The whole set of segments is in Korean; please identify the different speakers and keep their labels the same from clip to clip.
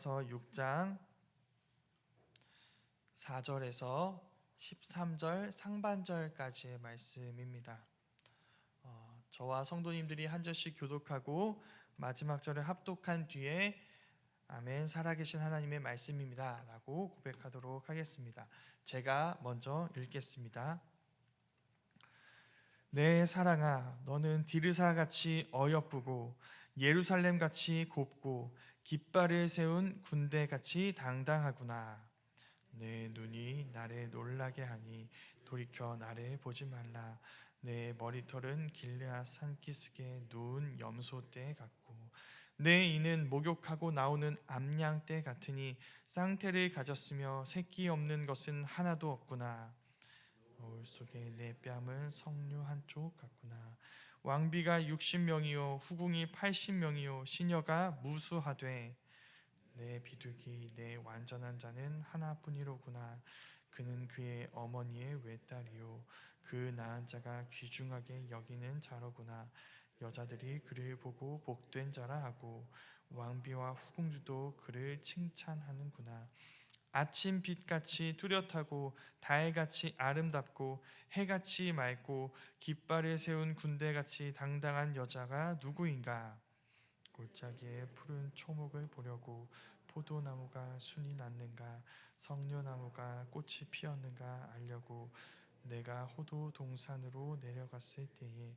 Speaker 1: 로마서 6장 4절에서 13절 상반절까지의 말씀입니다. 저와 성도님들이 한 절씩 교독하고 마지막 절을 합독한 뒤에 아멘, 살아계신 하나님의 말씀입니다 라고 고백하도록 하겠습니다. 제가 먼저 읽겠습니다. 내 사랑아, 너는 디르사같이 어여쁘고 예루살렘같이 곱고 깃발을 세운 군대같이 당당하구나. 내 눈이 나를 놀라게 하니 돌이켜 나를 보지 말라. 내 머리털은 길르앗 산기슭에 누운 염소떼 같고 내 이는 목욕하고 나오는 암양떼 같으니 쌍태를 가졌으며 새끼 없는 것은 하나도 없구나. 거울 속에 내 뺨은 석류 한쪽 같구나. 왕비가 60명이요 후궁이 80명이요 시녀가 무수하되 내 비둘기 내 완전한 자는 하나뿐이로구나. 그는 그의 어머니의 외딸이요 그 낳은 자가 귀중하게 여기는 자로구나. 여자들이 그를 보고 복된 자라 하고 왕비와 후궁들도 그를 칭찬하는구나. 아침 빛같이 뚜렷하고 달같이 아름답고 해같이 맑고 깃발을 세운 군대같이 당당한 여자가 누구인가? 골짜기에 푸른 초목을 보려고 포도나무가 순이 났는가 석류나무가 꽃이 피었는가 알려고 내가 호도 동산으로 내려갔을 때에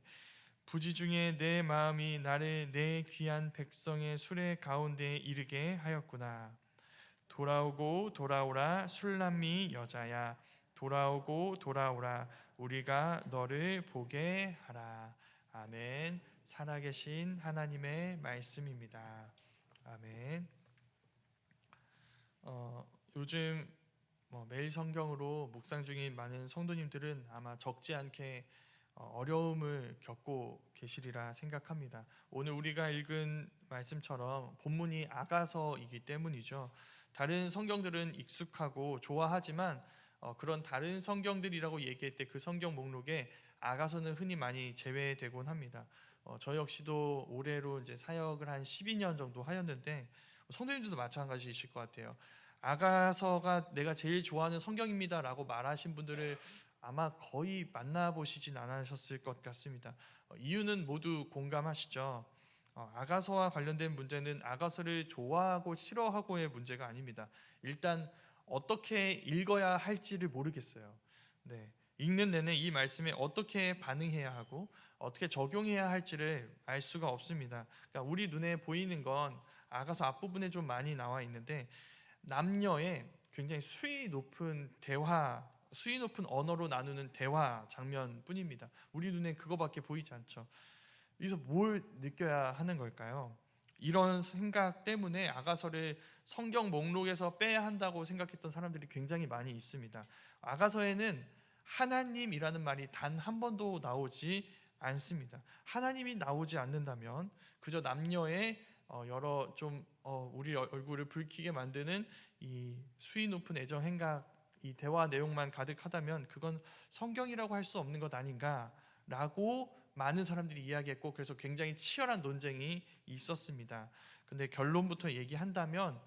Speaker 1: 부지 중에 내 마음이 나를 내 귀한 백성의 수레 가운데에 이르게 하였구나. 돌아오고 돌아오라 술람미 여자야, 돌아오고 돌아오라 우리가 너를 보게 하라. 아멘. 살아계신 하나님의 말씀입니다. 아멘. 요즘 매일 성경으로 묵상 중인 많은 성도님들은 아마 적지 않게 어려움을 겪고 계시리라 생각합니다. 오늘 우리가 읽은 말씀처럼 본문이 아가서이기 때문이죠. 다른 성경들은 익숙하고 좋아하지만 그런 다른 성경들이라고 얘기할 때 그 성경 목록에 아가서는 흔히 많이 제외되곤 합니다. 저 역시도 올해로 이제 사역을 한 12년 정도 하였는데 성도님들도 마찬가지이실 것 같아요. 아가서가 내가 제일 좋아하는 성경입니다라고 말하신 분들을 아마 거의 만나보시진 않으셨을 것 같습니다. 이유는 모두 공감하시죠. 아가서와 관련된 문제는 아가서를 좋아하고 싫어하고의 문제가 아닙니다. 일단 어떻게 읽어야 할지를 모르겠어요. 네, 읽는 내내 이 말씀에 어떻게 반응해야 하고 어떻게 적용해야 할지를 알 수가 없습니다. 그러니까 우리 눈에 보이는 건 아가서 앞부분에 좀 많이 나와 있는데 남녀의 굉장히 수위 높은 대화, 수위 높은 언어로 나누는 대화 장면뿐입니다. 우리 눈에 그거밖에 보이지 않죠. 여기서 뭘 느껴야 하는 걸까요? 이런 생각 때문에 아가서를 성경 목록에서 빼야 한다고 생각했던 사람들이 굉장히 많이 있습니다. 아가서에는 하나님이라는 말이 단 한 번도 나오지 않습니다. 하나님이 나오지 않는다면 그저 남녀의 여러 좀 우리 얼굴을 붉히게 만드는 이 수위 높은 애정 행각, 이 대화 내용만 가득하다면 그건 성경이라고 할 수 없는 것 아닌가라고 많은 사람들이 이야기했고, 그래서 굉장히 치열한 논쟁이 있었습니다. 근데 결론부터 얘기한다면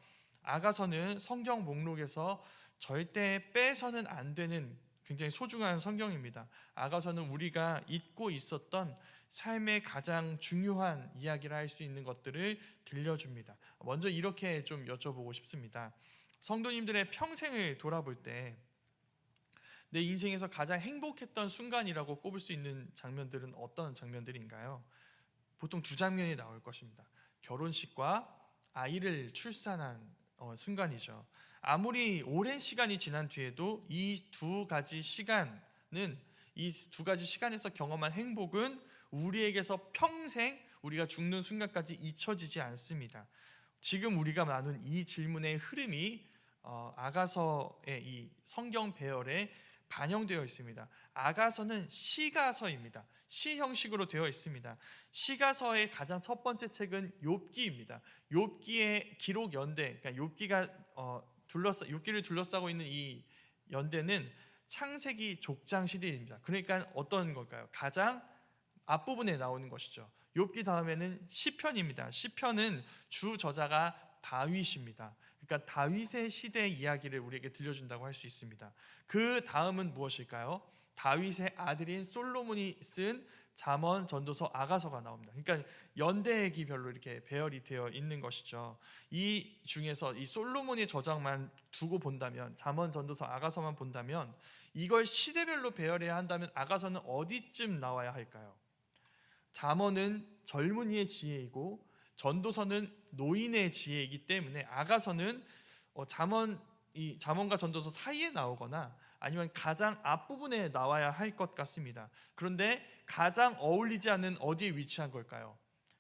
Speaker 1: 아가서는 성경 목록에서 절대 빼서는 안 되는 굉장히 소중한 성경입니다. 아가서는 우리가 잊고 있었던 삶의 가장 중요한 이야기를 할 수 있는 것들을 들려줍니다. 먼저 이렇게 좀 여쭤보고 싶습니다. 성도님들의 평생을 돌아볼 때 내 인생에서 가장 행복했던 순간이라고 꼽을 수 있는 장면들은 어떤 장면들인가요? 보통 두 장면이 나올 것입니다. 결혼식과 아이를 출산한 순간이죠. 아무리 오랜 시간이 지난 뒤에도 이 두 가지 시간은, 이 두 가지 시간에서 경험한 행복은 우리에게서 평생 우리가 죽는 순간까지 잊혀지지 않습니다. 지금 우리가 나눈 이 질문의 흐름이 아가서의 이 성경 배열에 반영되어 있습니다. 아가서는 시가서입니다. 시 형식으로 되어 있습니다. 시가서의 가장 첫 번째 책은 욥기입니다. 욥기의 기록 연대, 그러니까 욥기를 둘러싸고 있는 이 연대는 창세기 족장 시대입니다. 그러니까 어떤 걸까요? 가장 앞부분에 나오는 것이죠. 욥기 다음에는 시편입니다. 시편은 주 저자가 다윗입니다. 그러니까 다윗의 시대 이야기를 우리에게 들려준다고 할 수 있습니다. 그 다음은 무엇일까요? 다윗의 아들인 솔로몬이 쓴 잠언, 전도서, 아가서가 나옵니다. 그러니까 연대기별로 이렇게 배열이 되어 있는 것이죠. 이 중에서 이 솔로몬의 저작만 두고 본다면, 잠언, 전도서, 아가서만 본다면, 이걸 시대별로 배열해야 한다면 아가서는 어디쯤 나와야 할까요? 잠언은 젊은이의 지혜이고 전도서는 노인의 지혜이기 때문에 아가서는 잠언과 전도서 사이에 나오거나 아니면 가장 앞부분에 나와야 할 것 같습니다. 그런데 가장 어울리지 않는 어디에 위치한 걸까요?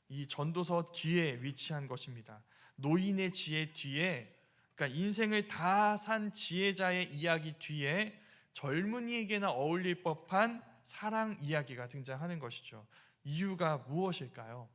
Speaker 1: 이 전도서 뒤에 위치한 것입니다. 노인의 지혜 뒤에, 그러니까 인생을 다 산 지혜자의 이야기 뒤에 젊은이에게나 어울릴 법한 사랑 이야기가 등장하는 것이죠. 이유가 무엇일까요?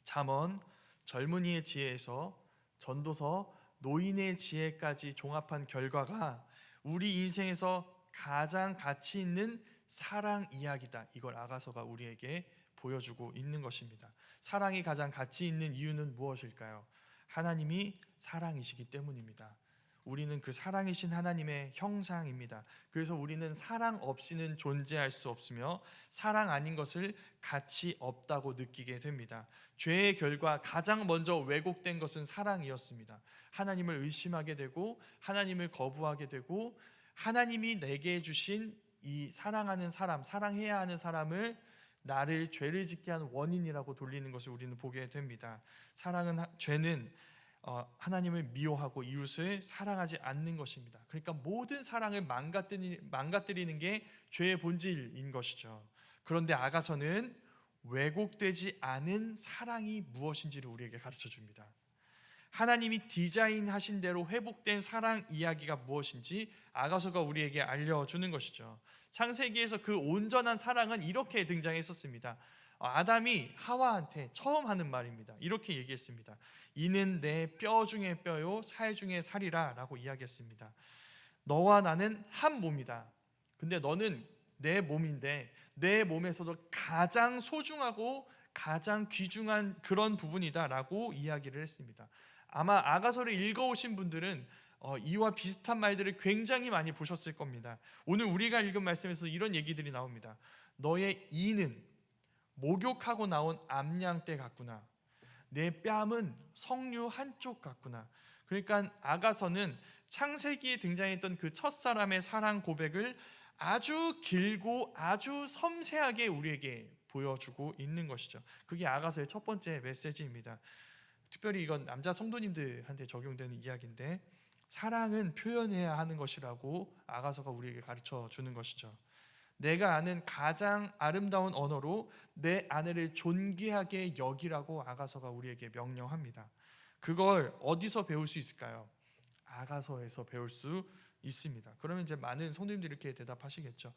Speaker 1: 잠언, 젊은이의 지혜에서 전도서, 노인의 지혜까지 종합한 결과가 우리 인생에서 가장 가치 있는 사랑 이야기다. 이걸 아가서가 우리에게 보여주고 있는 것입니다. 사랑이 가장 가치 있는 이유는 무엇일까요? 하나님이 사랑이시기 때문입니다. 우리는 그 사랑이신 하나님의 형상입니다. 그래서 우리는 사랑 없이는 존재할 수 없으며 사랑 아닌 것을 가치 없다고 느끼게 됩니다. 죄의 결과 가장 먼저 왜곡된 것은 사랑이었습니다. 하나님을 의심하게 되고 하나님을 거부하게 되고 하나님이 내게 주신 이 사랑하는 사람, 사랑해야 하는 사람을 나를 죄를 짓게 한 원인이라고 돌리는 것을 우리는 보게 됩니다. 죄는 하나님을 미워하고 이웃을 사랑하지 않는 것입니다. 그러니까 모든 사랑을 망가뜨리는 게 죄의 본질인 것이죠. 그런데 아가서는 왜곡되지 않은 사랑이 무엇인지를 우리에게 가르쳐 줍니다. 하나님이 디자인하신 대로 회복된 사랑 이야기가 무엇인지 아가서가 우리에게 알려주는 것이죠. 창세기에서 그 온전한 사랑은 이렇게 등장했었습니다. 아담이 하와한테 처음 하는 말입니다. 이렇게 얘기했습니다. 이는 내 뼈 중에 뼈요 살 중에 살이라 라고 이야기했습니다. 너와 나는 한 몸이다. 근데 너는 내 몸인데 내 몸에서도 가장 소중하고 가장 귀중한 그런 부분이다 라고 이야기를 했습니다. 아마 아가서를 읽어오신 분들은 이와 비슷한 말들을 굉장히 많이 보셨을 겁니다. 오늘 우리가 읽은 말씀에서 이런 얘기들이 나옵니다. 너의 이는 목욕하고 나온 암양떼 같구나. 내 뺨은 석류 한쪽 같구나. 그러니까 아가서는 창세기에 등장했던 그 첫사람의 사랑 고백을 아주 길고 아주 섬세하게 우리에게 보여주고 있는 것이죠. 그게 아가서의 첫 번째 메시지입니다. 특별히 이건 남자 성도님들한테 적용되는 이야기인데 사랑은 표현해야 하는 것이라고 아가서가 우리에게 가르쳐 주는 것이죠. 내가 아는 가장 아름다운 언어로 내 아내를 존귀하게 여기라고 아가서가 우리에게 명령합니다. 그걸 어디서 배울 수 있을까요? 아가서에서 배울 수 있습니다. 그러면 이제 많은 성도님들이 이렇게 대답하시겠죠.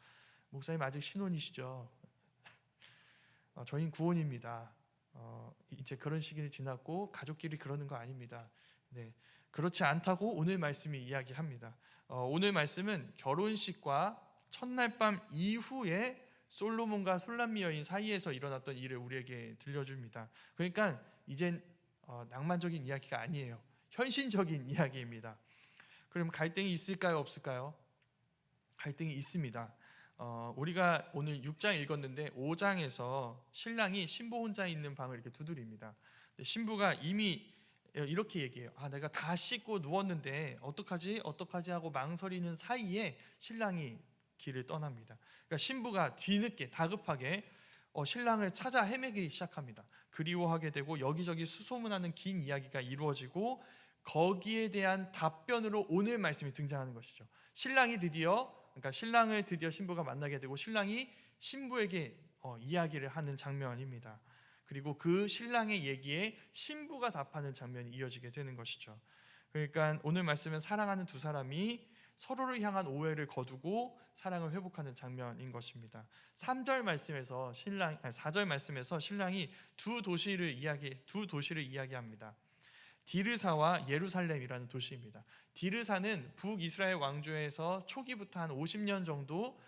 Speaker 1: 목사님 아직 신혼이시죠? 저희는 구원입니다. 이제 그런 시기는 지났고 가족끼리 그러는 거 아닙니다. 네, 그렇지 않다고 오늘 말씀이 이야기합니다. 오늘 말씀은 결혼식과 첫날 밤 이후에 솔로몬과 술람미 여인 사이에서 일어났던 일을 우리에게 들려줍니다. 그러니까 이젠 낭만적인 이야기가 아니에요. 현실적인 이야기입니다. 그럼 갈등이 있을까요? 없을까요? 갈등이 있습니다. 우리가 오늘 6장 읽었는데 5장에서 신랑이 신부 혼자 있는 방을 이렇게 두드립니다. 신부가 이미 이렇게 얘기해요. 내가 다 씻고 누웠는데 어떡하지 하고 망설이는 사이에 신랑이 길을 떠납니다. 그러니까 신부가 뒤늦게 다급하게 신랑을 찾아 헤매기 시작합니다. 그리워하게 되고 여기저기 수소문하는 긴 이야기가 이루어지고 거기에 대한 답변으로 오늘 말씀이 등장하는 것이죠. 신랑을 드디어 신부가 만나게 되고 신랑이 신부에게 이야기를 하는 장면입니다. 그리고 그 신랑의 얘기에 신부가 답하는 장면이 이어지게 되는 것이죠. 그러니까 오늘 말씀은 사랑하는 두 사람이 서로를 향한 오해를 거두고 사랑을 회복하는 장면인 것입니다. 4절 말씀에서 신랑이 두 도시를 이야기합니다. 디르사와 예루살렘이라는 도시입니다. 디르사는 북이스라엘 왕조에서 초기부터 한 50년 정도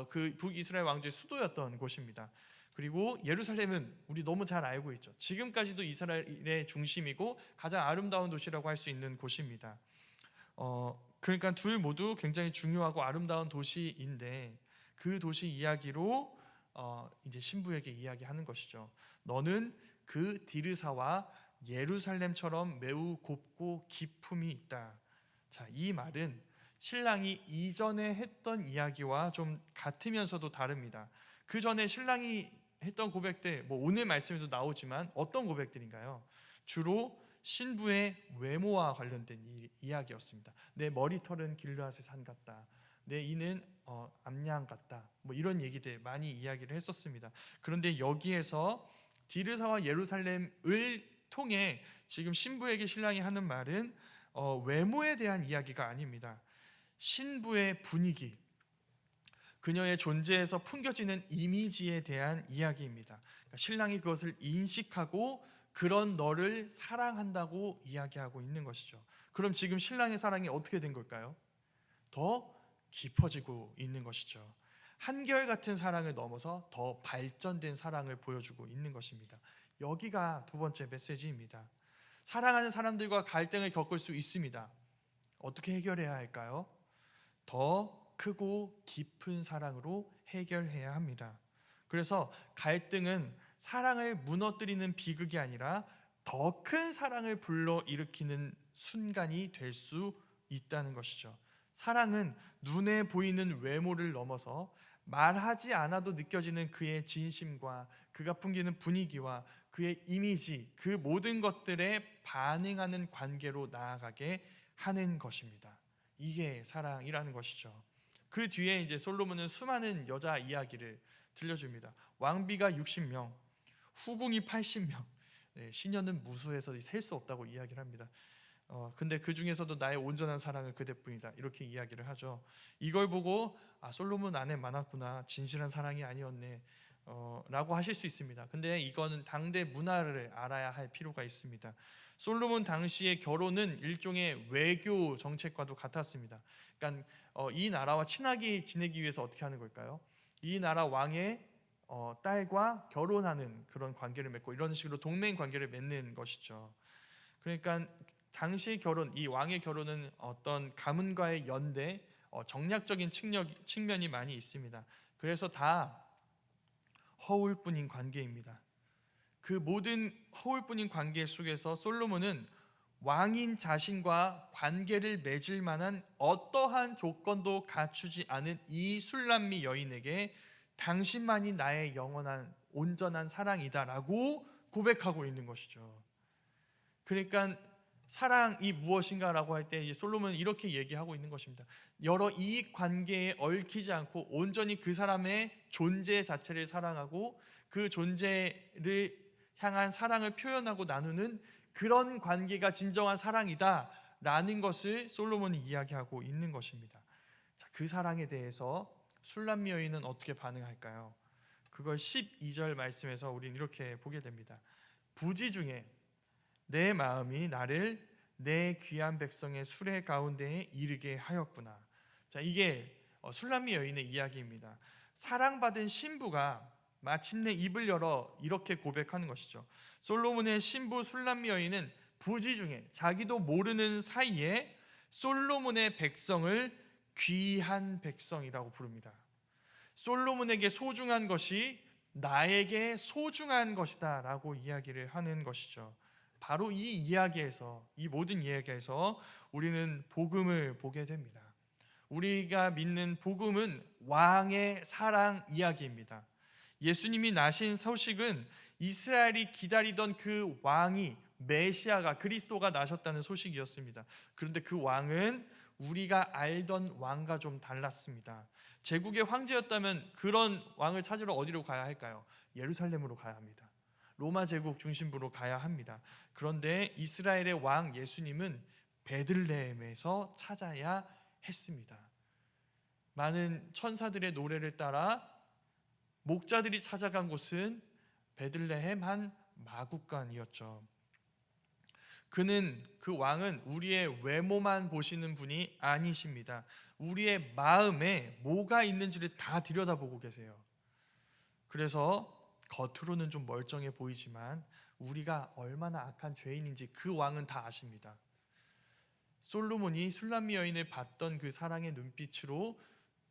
Speaker 1: 그 북이스라엘 왕조의 수도였던 곳입니다. 그리고 예루살렘은 우리 너무 잘 알고 있죠. 지금까지도 이스라엘의 중심이고 가장 아름다운 도시라고 할 수 있는 곳입니다. 그러니까 둘 모두 굉장히 중요하고 아름다운 도시인데 그 도시 이야기로 이제 신부에게 이야기하는 것이죠. 너는 그 디르사와 예루살렘처럼 매우 곱고 기품이 있다. 자, 이 말은 신랑이 이전에 했던 이야기와 좀 같으면서도 다릅니다. 그 전에 신랑이 했던 고백들, 오늘 말씀에도 나오지만 어떤 고백들인가요? 주로 신부의 외모와 관련된 이야기였습니다. 내 머리털은 길르앗의 산 같다. 내 이는 암양 같다. 이런 얘기들 많이 이야기를 했었습니다. 그런데 여기에서 디르사와 예루살렘을 통해 지금 신부에게 신랑이 하는 말은 외모에 대한 이야기가 아닙니다. 신부의 분위기, 그녀의 존재에서 풍겨지는 이미지에 대한 이야기입니다. 그러니까 신랑이 그것을 인식하고 그런 너를 사랑한다고 이야기하고 있는 것이죠. 그럼 지금 신랑의 사랑이 어떻게 된 걸까요? 더 깊어지고 있는 것이죠. 한결같은 사랑을 넘어서 더 발전된 사랑을 보여주고 있는 것입니다. 여기가 두 번째 메시지입니다. 사랑하는 사람들과 갈등을 겪을 수 있습니다. 어떻게 해결해야 할까요? 더 크고 깊은 사랑으로 해결해야 합니다. 그래서 갈등은 사랑을 무너뜨리는 비극이 아니라 더 큰 사랑을 불러일으키는 순간이 될 수 있다는 것이죠. 사랑은 눈에 보이는 외모를 넘어서 말하지 않아도 느껴지는 그의 진심과 그가 풍기는 분위기와 그의 이미지, 그 모든 것들에 반응하는 관계로 나아가게 하는 것입니다. 이게 사랑이라는 것이죠. 그 뒤에 이제 솔로몬은 수많은 여자 이야기를 들려줍니다. 왕비가 60명, 후궁이 80명, 시녀는 무수해서 셀 수 없다고 이야기를 합니다. 근데 그 중에서도 나의 온전한 사랑은 그대뿐이다, 이렇게 이야기를 하죠. 이걸 보고 솔로몬 아내 많았구나, 진실한 사랑이 아니었네 라고 하실 수 있습니다. 근데 이거는 당대 문화를 알아야 할 필요가 있습니다. 솔로몬 당시의 결혼은 일종의 외교 정책과도 같았습니다. 그러니까 이 나라와 친하게 지내기 위해서 어떻게 하는 걸까요? 이 나라 왕의 딸과 결혼하는 그런 관계를 맺고 이런 식으로 동맹 관계를 맺는 것이죠. 그러니까 당시 결혼, 이 왕의 결혼은 어떤 가문과의 연대, 정략적인 측면이 많이 있습니다. 그래서 다 허울뿐인 관계입니다. 그 모든 허울뿐인 관계 속에서 솔로몬은 왕인 자신과 관계를 맺을 만한 어떠한 조건도 갖추지 않은 이 술람미 여인에게 당신만이 나의 영원한 온전한 사랑이다라고 고백하고 있는 것이죠. 그러니까 사랑이 무엇인가라고 할 때 솔로몬은 이렇게 얘기하고 있는 것입니다. 여러 이익 관계에 얽히지 않고 온전히 그 사람의 존재 자체를 사랑하고 그 존재를 향한 사랑을 표현하고 나누는 그런 관계가 진정한 사랑이다라는 것을 솔로몬이 이야기하고 있는 것입니다. 그 사랑에 대해서 술람미 여인은 어떻게 반응할까요? 그걸 12절 말씀에서 우리는 이렇게 보게 됩니다. 부지 중에 내 마음이 나를 내 귀한 백성의 수레 가운데에 이르게 하였구나. 자, 이게 술람미 여인의 이야기입니다. 사랑받은 신부가 마침내 입을 열어 이렇게 고백하는 것이죠. 솔로몬의 신부 술람미 여인은 부지 중에 자기도 모르는 사이에 솔로몬의 백성을 귀한 백성이라고 부릅니다. 솔로몬에게 소중한 것이 나에게 소중한 것이다 라고 이야기를 하는 것이죠. 바로 이 이야기에서, 이 모든 이야기에서 우리는 복음을 보게 됩니다. 우리가 믿는 복음은 왕의 사랑 이야기입니다. 예수님이 나신 소식은 이스라엘이 기다리던 그 왕이, 메시아가, 그리스도가 나셨다는 소식이었습니다. 그런데 그 왕은 우리가 알던 왕과 좀 달랐습니다. 제국의 황제였다면 그런 왕을 찾으러 어디로 가야 할까요? 예루살렘으로 가야 합니다. 로마 제국 중심부로 가야 합니다. 그런데 이스라엘의 왕 예수님은 베들레헴에서 찾아야 했습니다. 많은 천사들의 노래를 따라 목자들이 찾아간 곳은 베들레헴 한 마구간이었죠. 그 왕은 우리의 외모만 보시는 분이 아니십니다. 우리의 마음에 뭐가 있는지를 다 들여다보고 계세요. 그래서 겉으로는 좀 멀쩡해 보이지만 우리가 얼마나 악한 죄인인지 그 왕은 다 아십니다. 솔로몬이 술람미 여인을 봤던 그 사랑의 눈빛으로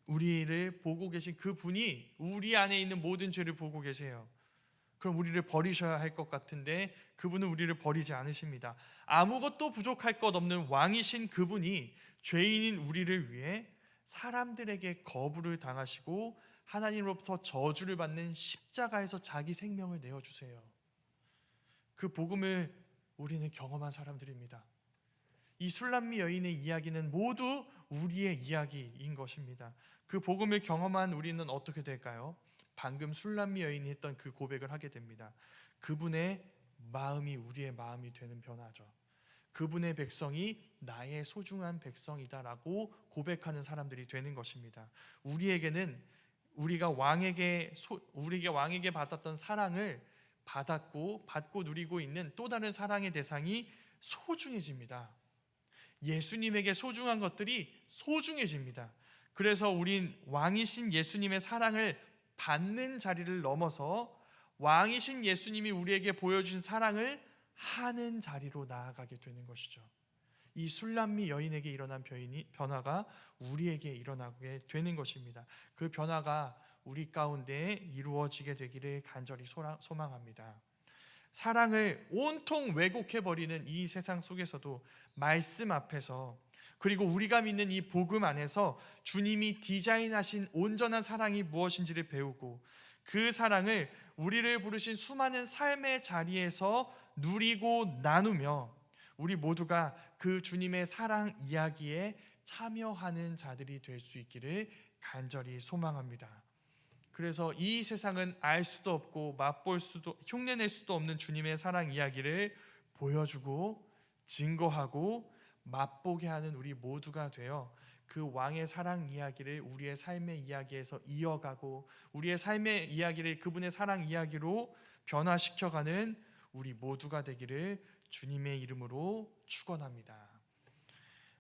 Speaker 1: 우리를 보고 계신 그분이 우리 안에 있는 모든 죄를 보고 계세요. 그럼 우리를 버리셔야 할 것 같은데 그분은 우리를 버리지 않으십니다. 아무것도 부족할 것 없는 왕이신 그분이 죄인인 우리를 위해 사람들에게 거부를 당하시고 하나님으로부터 저주를 받는 십자가에서 자기 생명을 내어주세요. 그 복음을 우리는 경험한 사람들입니다. 이 술람미 여인의 이야기는 모두 우리의 이야기인 것입니다. 그 복음을 경험한 우리는 어떻게 될까요? 방금 술람미 여인이 했던 그 고백을 하게 됩니다. 그분의 마음이 우리의 마음이 되는 변화죠. 그분의 백성이 나의 소중한 백성이다라고 고백하는 사람들이 되는 것입니다. 우리에게는 우리가 왕에게 받았던 사랑을 받고 누리고 있는 또 다른 사랑의 대상이 소중해집니다. 예수님에게 소중한 것들이 소중해집니다. 그래서 우린 왕이신 예수님의 사랑을 받는 자리를 넘어서 왕이신 예수님이 우리에게 보여준 사랑을 하는 자리로 나아가게 되는 것이죠. 이 술람미 여인에게 일어난 변화가 우리에게 일어나게 되는 것입니다. 그 변화가 우리 가운데 이루어지게 되기를 간절히 소망합니다. 사랑을 온통 왜곡해버리는 이 세상 속에서도 말씀 앞에서, 그리고 우리가 믿는 이 복음 안에서 주님이 디자인하신 온전한 사랑이 무엇인지를 배우고 그 사랑을 우리를 부르신 수많은 삶의 자리에서 누리고 나누며 우리 모두가 그 주님의 사랑 이야기에 참여하는 자들이 될 수 있기를 간절히 소망합니다. 그래서 이 세상은 알 수도 없고 흉내낼 수도 없는 주님의 사랑 이야기를 보여주고 증거하고 맛보게 하는 우리 모두가 되어 그 왕의 사랑 이야기를 우리의 삶의 이야기에서 이어가고 우리의 삶의 이야기를 그분의 사랑 이야기로 변화시켜가는 우리 모두가 되기를 주님의 이름으로 축원합니다.